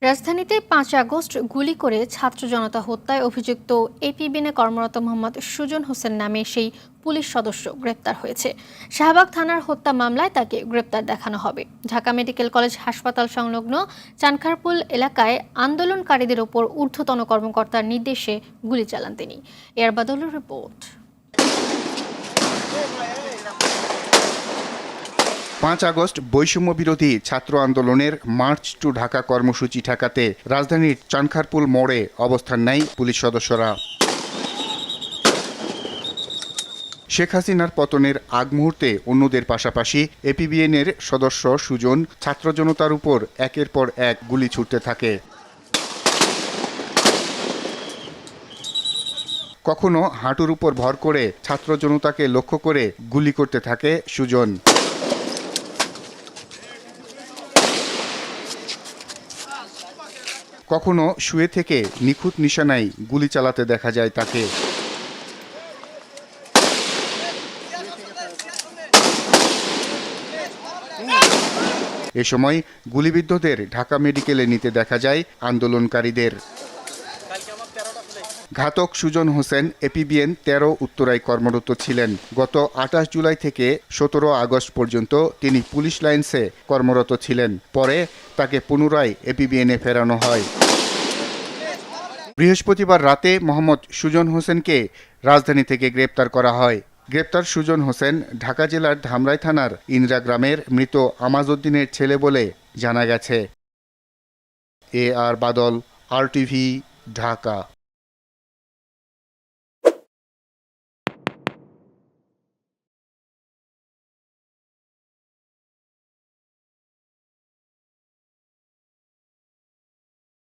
রাজধানীতে ৫ আগস্ট গুলি করে ছাত্র জনতা হত্যায় অভিযুক্ত এপিবিএনে কর্মরত মোহাম্মদ সুজন হোসেন নামে সেই পুলিশ সদস্য গ্রেপ্তার হয়েছে। শাহবাগ থানার হত্যা মামলায় তাকে গ্রেপ্তার দেখানো হবে। ঢাকা মেডিকেল কলেজ হাসপাতাল সংলগ্ন চানখারপুল এলাকায় আন্দোলনকারীদের ওপর ঊর্ধ্বতন কর্মকর্তার নির্দেশে গুলি চালান তিনি। এয়ারবাদলের রিপোর্ট। ৫ আগস্ট বৈষম্য বিরোধী ছাত্র আন্দোলনের মার্চ টু ঢাকা কর্মসূচি ঠেকাতে রাজধানীর চানখারপুল মোড়ে অবস্থান নেয় পুলিশ সদস্যরা। শেখ হাসিনার পতনের আগ মুহূর্তে অন্যদের পাশাপাশি এপিবিএনের সদস্য সুজন ছাত্র জনতার উপর একের পর এক গুলি ছুটতে থাকে। কখনো হাঁটুর উপর ভর করে ছাত্র জনতাকে লক্ষ্য করে গুলি করতে থাকে সুজন। কখনো শুয়ে থেকে নিখুঁত নিশানায় গুলি চালাতে দেখা যায় তাকে। এ সময় গুলিবিদ্ধদের ঢাকা মেডিকেলে নিতে দেখা যায় আন্দোলনকারীদের। ঘাতক সুজন হোসেন এপিবিএন ১৩ উত্তরায় কর্মরত ছিলেন। গত ২৮ জুলাই থেকে ১৭ আগস্ট পর্যন্ত তিনি পুলিশ লাইন্সে কর্মরত ছিলেন। পরে তাকে পুনরায় এপিবিএনে ফেরানো হয়। বৃহস্পতিবার রাতে মোহাম্মদ সুজন হোসেনকে রাজধানী থেকে গ্রেপ্তার করা হয়। গ্রেপ্তার সুজন হোসেন ঢাকা জেলার ধামরাই থানার ইন্দ্রা গ্রামের মৃত আমাজউদ্দিনের ছেলে বলে জানা গেছে। আর বাদল, RTV, ঢাকা।